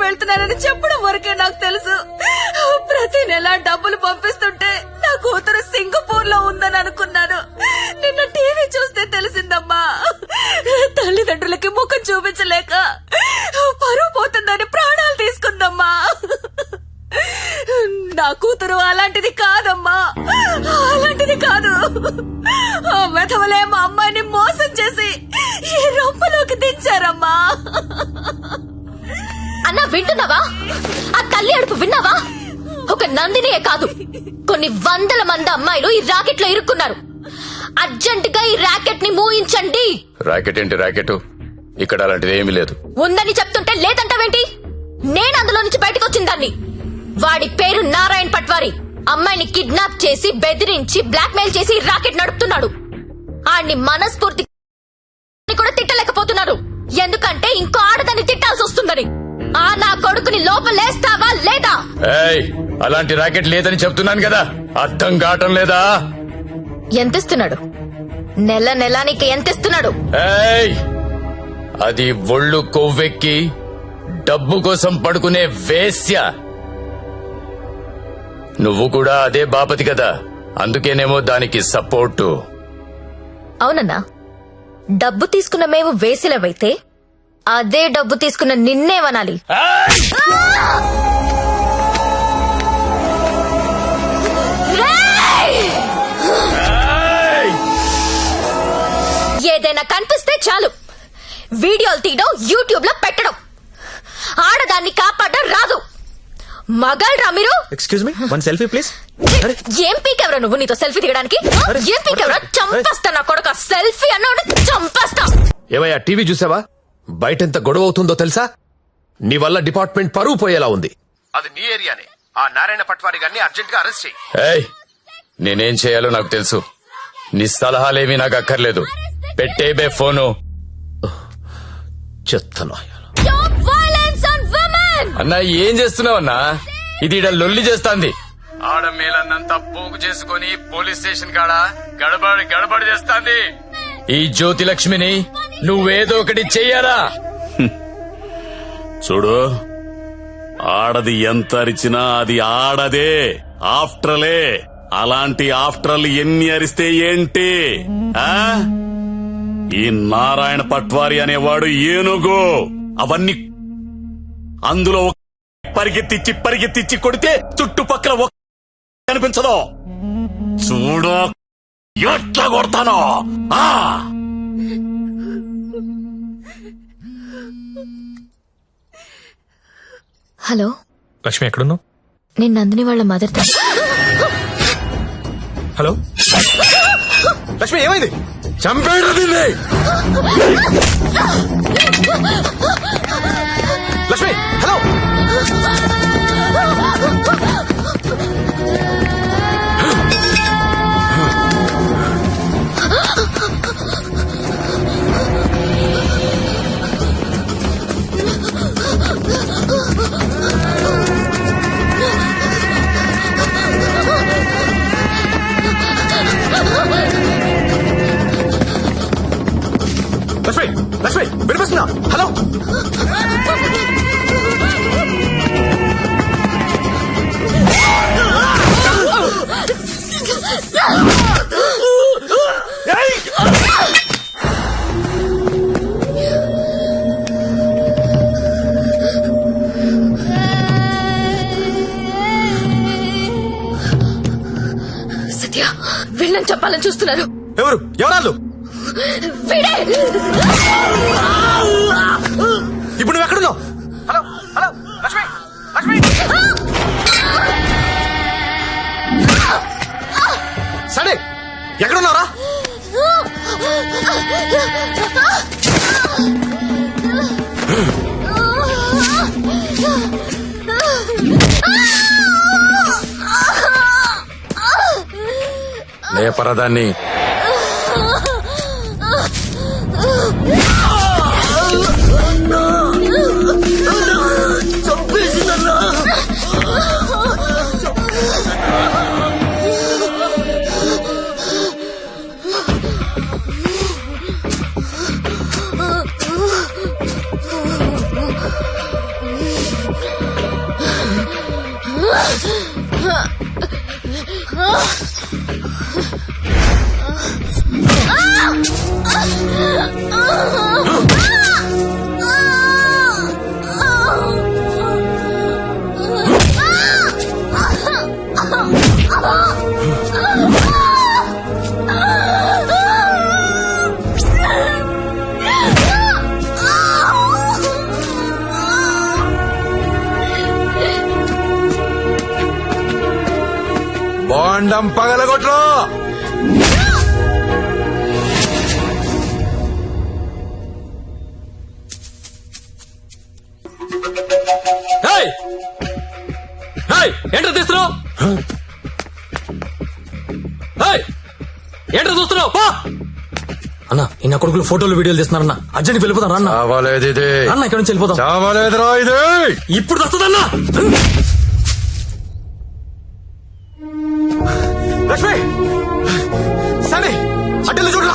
వెళ్తున్నానని చెప్పడం వరకే నాకు తెలుసు. ప్రతి నెల డబ్బులు పంపిస్తుంటే నా కూతురు సింగపూర్ లో ఉందని అనుకున్నాను. నిన్న టీవీ చూస్తే తెలిసిందమ్మా, తల్లిదండ్రులకి ముఖం చూపించలేక పరువు పోతుందని ప్రాణాలు తీసుకుందమ్మా. నా కూతురు అలాంటిది కాదమ్మా, అలాంటిది కాదు. ఆ వెధవలే మా అమ్మాయిని మోసం చేసి ఈ రొంపలోకి దించారమ్మా. అన్నా వింటున్నావా? ఆ తల్లి అడుపు విన్నావా? ఒక నందినియే కాదు, కొన్ని వందల మంది అమ్మాయిలు ఈ రాకెట్ లో ఇరుక్కున్నారు. అర్జెంట్ గా ఈ రాకెట్ ని మూయించండి. రాకెట్ ఏంటి రాకెట్? ఇక్కడ అలాంటిది ఏమీ లేదు. ఉందని చెప్తుంటే లేదంటావేంటి? నేను అందులో నుంచి బయటకు వచ్చిన దాన్ని. వాడి పేరు నారాయణ్ పట్వారి. అమ్మాయిని కిడ్నాప్ చేసి బెదిరించి బ్లాక్ మెయిల్ చేసి రాకెట్ నడుపుతున్నాడు. ఆడిని మనస్ఫూర్తి కూడా తిట్టలేకపోతున్నారు, ఎందుకంటే ఇంకో ఆడదాన్ని తిట్టాల్సి వస్తుందని. ఆ నా కొడుకుని లోపలేస్తావా లేదా? అలాంటి రాకెట్ లేదని చెప్తున్నాను కదా, అర్థం కావటం లేదా? ఎంతిస్తున్నాడు? నెల నెలా నీకు ఎంతిస్తున్నాడు? అది ఒళ్ళు కొవ్వెక్కి డబ్బు కోసం పడుకునే వేశ్య. నువ్వు కూడా అదే బాపతి కదా, అందుకేనేమో దానికి సపోర్టు. అవునన్నా, డబ్బు తీసుకున్న మేము వేసిలవైతే అదే డబ్బు తీసుకున్న నిన్నేమనాలి? ఏదైనా కనిపిస్తే చాలు వీడియోలు తీయడం, యూట్యూబ్ లో పెట్టడం. ఆడదాన్ని కాపాడడం రాదు. మగాళ్ళరా మీరు? Excuse me, one selfie please. ఏం పీకెవరా నువ్వు? నీతో సెల్ఫీ దిగడానికి ఏం పీకెవరా? చంపేస్తా నా కొడుక. సెల్ఫీ అన్నాడు చంపేస్తా. ఏమయ్యా టీవీ చూసావా? బయట ఎంత గొడవ అవుతుందో తెలుసా? నీ వల్ల డిపార్ట్మెంట్ పరువు పోయేలా ఉంది. అది నీ ఏరియానే. ఆ నారాయణ పట్వారి గారిని అర్జెంట్ గా అరెస్ట్ చేయి. నేనేం చేయాలో నాకు తెలుసు. నీ సలహాలేమీ నాకు అక్కర్లేదు. పెట్టేబే ఫోను. చెత్తను అన్నా ఏం చేస్తున్నావన్నా? ఇది ఈడ లొల్లి చేస్తాంది. ఆడ మేలన్నంతా పోగు చేసుకుని పోలీస్ స్టేషన్ కాడ గడబడి చేస్తాంది. ఈ జ్యోతి లక్ష్మిని నువ్వేదో ఒకటి చెయ్యాలా? చూడు, ఆడది ఎంత అరిచినా అది ఆడదే, ఆఫ్టర్లే. అలాంటి ఆఫ్టర్లు ఎన్ని అరిస్తే ఏంటి? ఈ నారాయణ పట్వారి అనేవాడు ఏనుగు. అవన్నీ అందులో పరిగెత్తిచ్చి కొడితే చుట్టుపక్కల కనిపించదు. చూడు ఎట్లా కొడతానో. హలో లక్ష్మి, ఎక్కడున్నావు? నేను నందిని వాళ్ళ మదర్. హలో లక్ష్మి, ఏమైంది? చంపేడు దీన్ని. లక్ష్మి హలో. లక్ష్మి లక్ష్మి వినిపిస్తుందా? హలో. సత్య, వీళ్ళని చెప్పాలని చూస్తున్నారు. ఎవరు? ఎవరాళ్ళు? ఇప్పుడు నువ్వు ఎక్కడున్నావు? Hello hello Lakshmi Lakshmi. సరే, ఎక్కడున్నారా? లేపరదాన్ని. పిండం పగలగొట్టు. ఏంటో తీస్తున్నావు? ఏంటో చూస్తున్నావు? అన్న ఇన్న కొడుకులు ఫోటోలు వీడియోలు తీస్తున్నారన్న. అర్జెంట్ వెళ్ళిపోతాను అన్న. చావాలేదు ఇది. అన్న ఇక్కడ నుంచి వెళ్ళిపోతాం. చావాలేదురా ఇది. ఇప్పుడు వస్తుందన్న. లక్ష్మి సరే అడ్డలు చూడరా.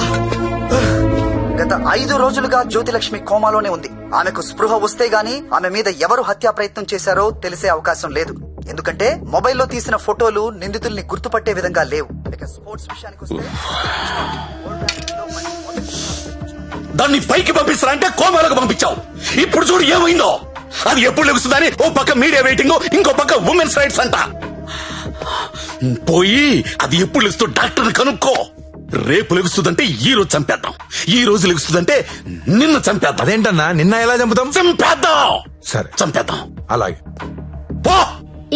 గత 5 రోజులుగా జ్యోతిలక్ష్మి కోమాలోనే ఉంది. ఆమెకు స్పృహ వస్తే గాని ఆమె మీద ఎవరు హత్యా ప్రయత్నం చేశారో తెలిసే అవకాశం లేదు. ఎందుకంటే మొబైల్లో తీసిన ఫోటోలు నిందితుల్ని గుర్తుపట్టే విధంగా లేవు. ఇక స్పోర్ట్స్ విషయానికి వస్తే దాన్ని పైకి పంపిస్తారంటే కోమాలకు పంపించావు. ఇప్పుడు చూడు ఏమైందో. అది ఎప్పుడు లెగుస్తుందని ఓ పక్క మీడియా వెయిటింగ్, ఇంకో పక్క ఉమెన్స్ రైట్స్ అంట. పోయి అది ఎప్పుడు లెగుస్తూ డాక్టర్ని కనుక్కో. రేపు లెగుస్తుందంటే ఈ రోజు చంపేద్దాం, ఈ రోజు లెగుస్తుందంటే నిన్న చంపేద్దాం. అదేంటన్నా నిన్న ఎలా చంపుతాం? చంపేద్దాం. సరే చంపేద్దాం. అలాగే. పో.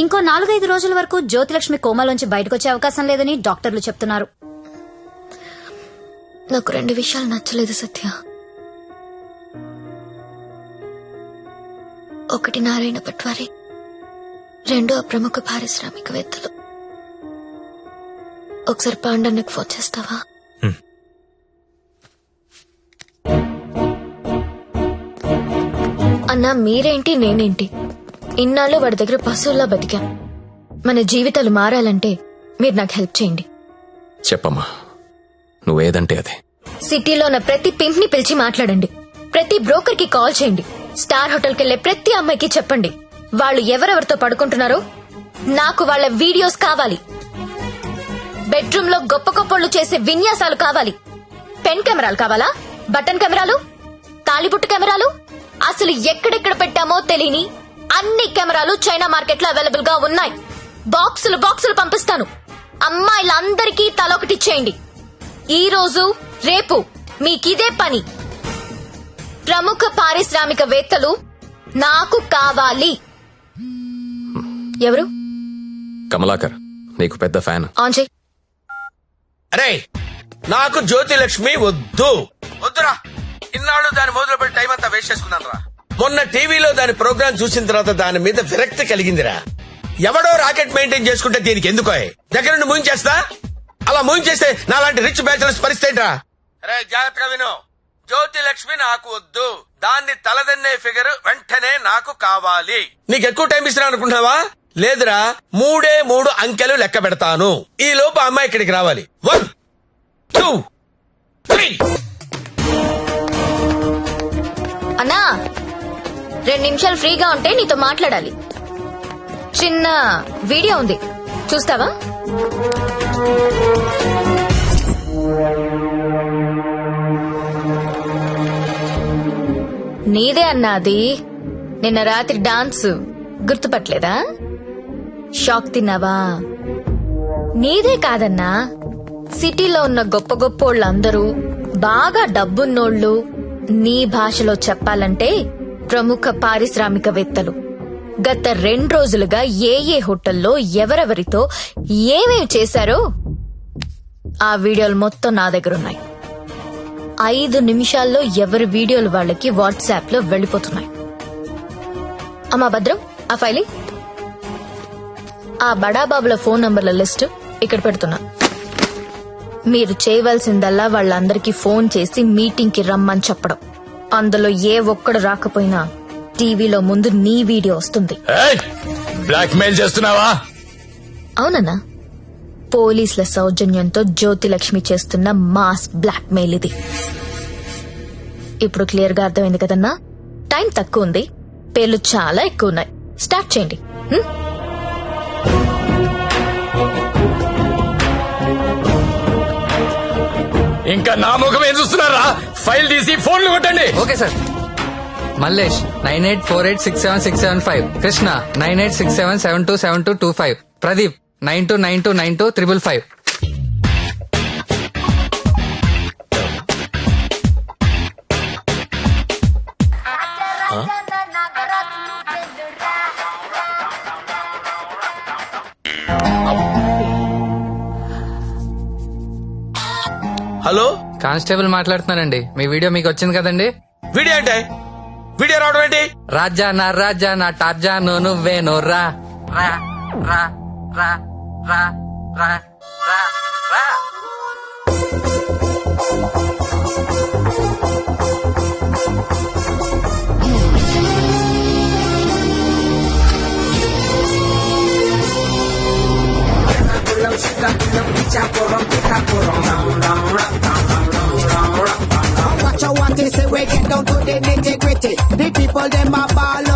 ఇంకో 4-5 రోజుల వరకు జ్యోతిలక్ష్మి కోమాలోంచి బయటకొచ్చే అవకాశం లేదని డాక్టర్లు చెప్తున్నారు. నాకు 2 విషయాలు నచ్చలేదు సత్య. ఒకటి నారాయణ పట్వారి, 2 ప్రముఖ పారిశ్రామికవేత్తలు. ఒకసారి పాండన్నకు ఫోన్ చేస్తావా? అన్నా మీరేంటి నేనేంటి, ఇన్నాళ్ళు వాడి దగ్గర పశువుల్లా బతికాం. మన జీవితాలు మారాలంటే మీరు నాకు హెల్ప్ చేయండి. చెప్పమ్మా, నువ్వేదంటే అదే. సిటీలో ఉన్న ప్రతి పింప్ ని పిలిచి మాట్లాడండి. ప్రతి బ్రోకర్ కి కాల్ చేయండి. స్టార్ హోటల్ కెళ్లే ప్రతి అమ్మాయికి చెప్పండి వాళ్ళు ఎవరెవరితో పడుకుంటున్నారో నాకు వాళ్ళ వీడియోస్ కావాలి. బెడ్రూమ్ లో గొప్ప గొప్పళ్ళు చేసే విన్యాసాలు కావాలి. పెన్ కెమెరాలు కావాలా? బటన్ కెమెరాలు, తాళిబుట్టు కెమెరాలు, అసలు ఎక్కడెక్కడ పెట్టామో తెలియని అన్ని కెమెరాలు చైనా మార్కెట్ లో అవైలబుల్ గా ఉన్నాయి. బాక్సులు బాక్సులు పంపిస్తాను. అమ్మాయిలందరికీ తలొకటి ఇచ్చేయండి. ఈ రోజు రేపు మీకిదే పని. ప్రముఖ పారిశ్రామికవేత్తలు నాకు కావాలి. ఎవరు? కమలాకర్, నీకు పెద్ద ఫ్యాన్. ఆన్ చేయి. అరే నాకు జ్యోతిలక్ష్మి వద్దు. వద్దురా. ఇన్నాళ్ళు దాని మొదలు పెట్టి టైం అంతా వేస్ట్ చేసుకున్నాను రా. మొన్న టీవీలో దాని ప్రోగ్రామ్ చూసిన తర్వాత దాని మీద విరక్తి కలిగిందిరా. ఎవడో రాకెట్ మెయింటైన్ చేసుకుంటే దీనికి ఎందుకో దగ్గర నుండి మూయించేస్తా. అలా మూయించేస్తే నాలాంటి రిచ్ బ్యాచులర్స్ పరిస్థితి రా. అరే జాగ్రత్తగా విను. జ్యోతిలక్ష్మి నాకు వద్దు. దాన్ని తలదన్నే ఫిగర్ వెంటనే నాకు కావాలి. నీకు ఎక్కువ టైం ఇస్తున్నా అనుకుంటున్నావా? లేదురా, 3 అంకెలు లెక్క పెడతాను. ఈ లోపు అమ్మాయి ఇక్కడికి రావాలి. 1 2 3. అన్నా 2 నిమిషాలు ఫ్రీగా ఉంటే నీతో మాట్లాడాలి. చిన్న వీడియో ఉంది, చూస్తావా? నీదే అన్నాది. నిన్న రాత్రి డాన్స్ గుర్తుపట్టలేదా? షాక్ తిన్నావా? నీదే కాదన్నా, సిటీలో ఉన్న గొప్ప గొప్పోళ్ళందరూ బాగా డబ్బున్నోళ్ళు. నీ భాషలో చెప్పాలంటే ప్రముఖ పారిశ్రామికవేత్తలు గత 2 రోజులుగా ఏ హోటల్లో ఎవరెవరితో ఏమేమి చేశారో ఆ వీడియోలు మొత్తం నా దగ్గరున్నాయి. 5 నిమిషాల్లో ఎవరి వీడియోలు వాళ్ళకి వాట్సాప్ లో వెళ్లిపోతున్నాయి. అమ్మా భద్రం, ఆ ఫైలి ఆ బడాబాబుల ఫోన్ నంబర్ల లిస్టు ఇక్కడ పెడుతున్నా. మీరు చేయవలసిందల్లా వాళ్ళందరికీ ఫోన్ చేసి మీటింగ్ కి రమ్మని చెప్పడం. అందులో ఏ ఒక్కడు రాకపోయినా టీవీలో ముందు నీ వీడియో వస్తుంది. బ్లాక్ మెయిల్ చేస్తున్నావా? అవునన్నా, పోలీసుల సౌజన్యంతో జ్యోతిలక్ష్మి చేస్తున్న మాస్ బ్లాక్ మెయిల్ ఇది. ఇప్పుడు క్లియర్ గా అర్థమైంది కదన్నా? టైం తక్కువ ఉంది, పేర్లు చాలా ఎక్కువ ఉన్నాయి. స్టార్ట్ చేయండి. ఇంకా నా ముఖం ఏం చూస్తున్నారా? ఫైల్ తీసి ఫోన్లు కొట్టండి. Okay sir. Mallesh 9848676775, Krishna 9867727225, Pradeep 92929255. Hello constable మాట్లాడుతున్నానండి. మీ వీడియో మీకు వచ్చింది కదండి. వీడియో అంటే వీడియో రావడం ఏంటి? రాజా నా టార్జాను నువ్వేనో రా రా రా రా రా రా రా రా. What you want is say we get down to the nitty gritty. The people them a ball